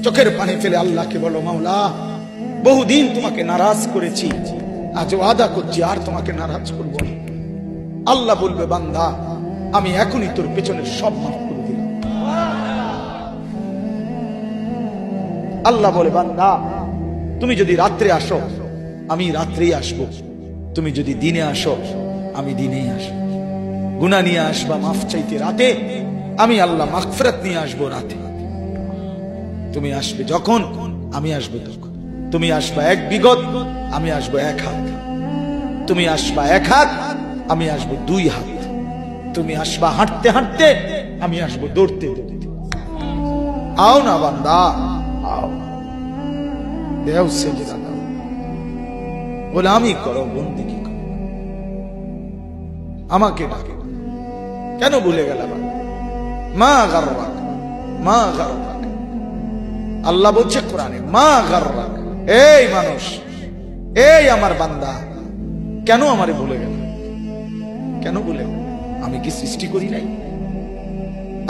চোখের পানি ফেলে আল্লাহকে বলো, মাওলা বহুদিন তোমাকে নারাজ করেছি, আজ ওয়াদা করছি আর তোমাকে নারাজ করবো না। আল্লাহ বলবে, বান্দা আমি এখনই তোর পেছনের সব মাফ করে দিলাম। আল্লাহ বলে, বান্দা তুমি যদি রাত্রে আসো আমি রাত্রেই আসবো, তুমি যদি দিনে আসো আমি দিনেই আসবো। গুনাহ নিয়ে আসবা মাফ চাইতে রাতে, আমি আল্লাহ মাগফিরাত নিয়ে আসবো রাতে। তুমি আসবে যখন আমি আসবো তখন। তুমি আসবা এক বিগত, আমি আসবো এক হাত। তুমি আসবা এক হাত, আমি আসবো দুই হাত। তুমি আসবা হাঁটতে হাঁটতে, আমি আসবো দৌড়তে দৌড়তে। আও না বান্দা, আও, দেও সেজদা দাও, গোলামি করো, বন্দেগী করো, আমাকে ডাকে। কেন ভুলে গেলাম? মা গাররাক, মা গাররাক। আল্লাহ বলছে কোরআনে, মা গাররাক। এই মানুষ, এই আমার বান্দা, কেন আমারে ভুলে গেল? কেন ভুলে গেল? আমি কি সৃষ্টি করি নাই?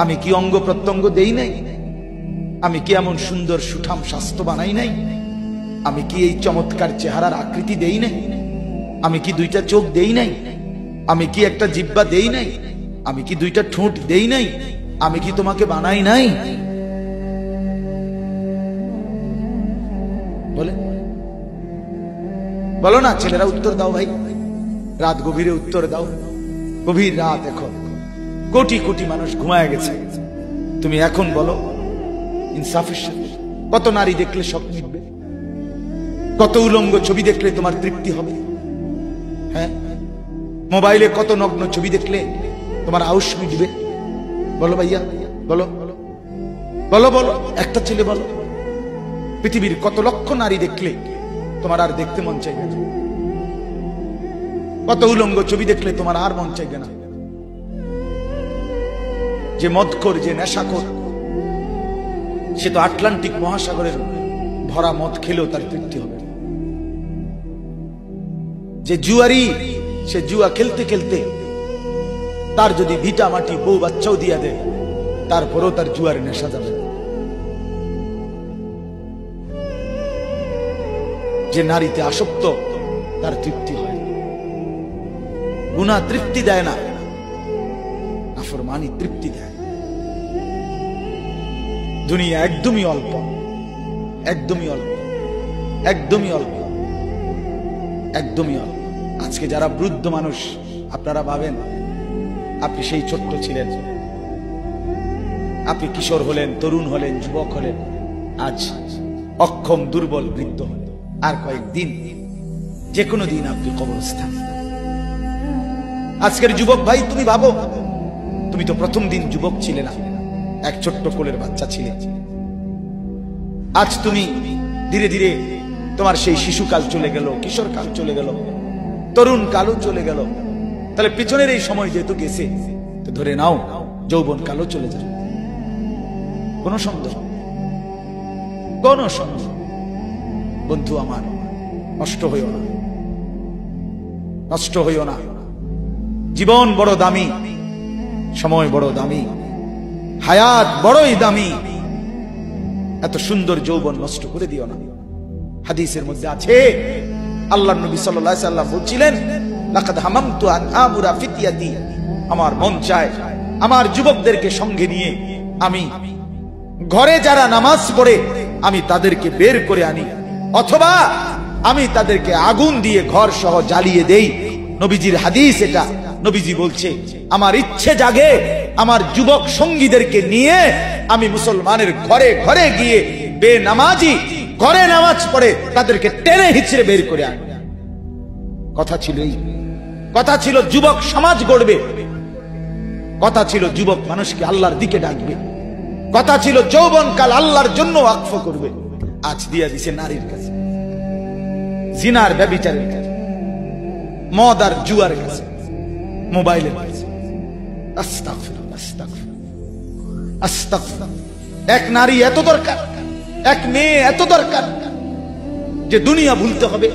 আমি কি অঙ্গ প্রত্যঙ্গ দেই নাই? আমি কি এমন সুন্দর সুঠাম স্বাস্থ্য বানাই নাই? আমি কি এই চমৎকার চেহারার আকৃতি দেই নাই? আমি কি দুইটা চোখ দেই নাই? আমি কি একটা জিহ্বা দেই নাই? আমি কি দুইটা ঠোঁট দেই নাই? আমি কি তোমাকে বানাই নাই? বলে বলো না ছেলেরা, উত্তর দাও ভাই, রাত গভীরে উত্তর দাও। গভীর রাত, এখন কোটি কোটি মানুষ ঘুমায় গেছে। তুমি এখন বলো ইনসাফের সাথে, কত নারী দেখলে সব মিটবে? কত উলঙ্গ ছবি দেখলে তোমার তৃপ্তি হবে? হ্যাঁ, মোবাইলে কত নগ্ন ছবি দেখলে তোমার আউশ মিটবে? বলো ভাইয়া, বলো বলো বলো, একটা ছেলে বলো। পৃথিবীর কত লক্ষ নারী দেখলে তোমার আর দেখতে মন চাইবে না? কত উলঙ্গ ছবি দেখলে তোমার আর মন চাইবে না? যে মদখোর, যে নেশাখোর, সে তো আটলান্টিক মহাসাগরের ভরা মদ খেলেও তার তৃপ্তি হবে। যে জুয়ারি, সে জুয়া খেলতে খেলতে তার যদি ভিটা মাটি বউ বাচ্চাও দিয়া দেয়, তারপরেও তার জুয়ার নেশা যাবে। যে নারীতে আসক্ত, তার তৃপ্তি হয়। গুনাহ তৃপ্তি দেয় না, নাফরমানি তৃপ্তি দেয়। দুনিয়া একদমই অল্প, একদমই অল্প, একদমই অল্প, একদমই অল্প। আজকে যারা বৃদ্ধ মানুষ, আপনারা ভাবেন আপনি সেই ছোট্ট ছিলেন, আপনি কিশোর হলেন, তরুণ হলেন, যুবক হলেন, আজ অক্ষম দুর্বল বৃদ্ধ হলেন। আর কয়েকদিন, যে কোনো দিন আপনি কবরস্থান। আজকের যুবক ভাই, তুমি ভাবো, তুমি তো প্রথম দিন যুবক ছিলে না, এক ছোট্ট কোলের বাচ্চা ছিলে। আজ তুমি ধীরে ধীরে তোমার সেই শিশুকাল চলে গেল, কিশোর কাল চলে গেল, তরুণ কালও চলে গেল। তাহলে পিছনের এই সময় যেহেতু গেছে, তো ধরে নাও যৌবন কালও চলে যাবে। কোনো সন্দেহ, কোন সন্দেহ। বন্ধু আমার, নষ্ট হইও না, নষ্ট হইও না। জীবন বড় দামি, সময় বড় দামি, হায়াত বড়ই দামি। এত সুন্দর যৌবন নষ্ট করে দিও না। হাদিসের মধ্যে আছে, আল্লাহর নবী সাল্লাল্লাহু আলাইহি ওয়াসাল্লাম বলছিলেন, লাকাদ হামামতু আন আমুরা ফিতিয়াতি, আমার মন চায় আমার যুবকদেরকে সঙ্গে নিয়ে আমি ঘরে যারা নামাজ পড়ে আমি তাদেরকে বের করে আনি, অথবা আমি তাদেরকে আগুন দিয়ে ঘর সহ জ্বালিয়ে দেই। নবীজির হাদিস এটা। নবীজি বলছে, আমার ইচ্ছে জাগে আমার যুবক সঙ্গীদেরকে নিয়ে আমি মুসলমানের ঘরে ঘরে গিয়ে বেনামাজি ঘরে নামাজ পড়ে তাদেরকে টেনে হিচড়ে বের করে আনি। কথা ছিল এই, কথা ছিল যুবক সমাজ গড়বে, কথা ছিল যুবক মানুষকে আল্লাহর দিকে ডাকবে, কথা ছিল যৌবনকাল আল্লাহর জন্য ওয়াকফ করবে। আজ দিয়া দিছে নারীর কাছে, জিনার ব্যভিচারের কাছে, মদ আর জুয়ার কাছে, মোবাইলের কাছে। আস্তাগফিরুল্লাহ, আস্তাগফিরুল্লাহ, আস্তাগফিরুল্লাহ। এক নারী এত দরকার, এক মেয়ে এত দরকার যে দুনিয়া ভুলতে হবে,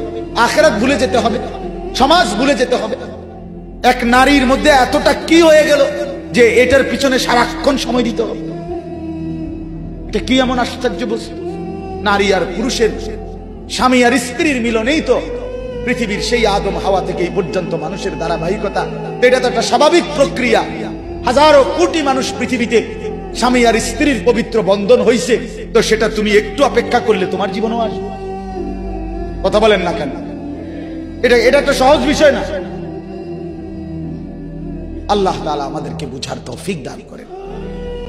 আখিরাত ভুলে যেতে হবে, সমাজ ভুলে যেতে হবে। এক নারীর মধ্যে এতটা কি হয়ে গেল যে এটার পিছনে সারাক্ষণ সময় দিতে হবে। এটা কি এমন আশ্চর্য বস্তু? নারী আর পুরুষের, স্বামী আর স্ত্রীর মিলনেই তো পৃথিবীর সেই আদম হাওয়া থেকে এই পর্যন্ত মানুষের ধারাবাহিকতা। এটা তো একটা স্বাভাবিক প্রক্রিয়া। হাজারো কোটি মানুষ পৃথিবীতে স্বামী আর স্ত্রীর পবিত্র বন্ধন হইছে, তো সেটা তুমি একটু অপেক্ষা করলে তোমার জীবনও আসবে। কথা বলেন না কেন? এটা একটা সহজ বিষয় না। আল্লাহ তাআলা আমাদেরকে বুঝার তৌফিক দান করেন।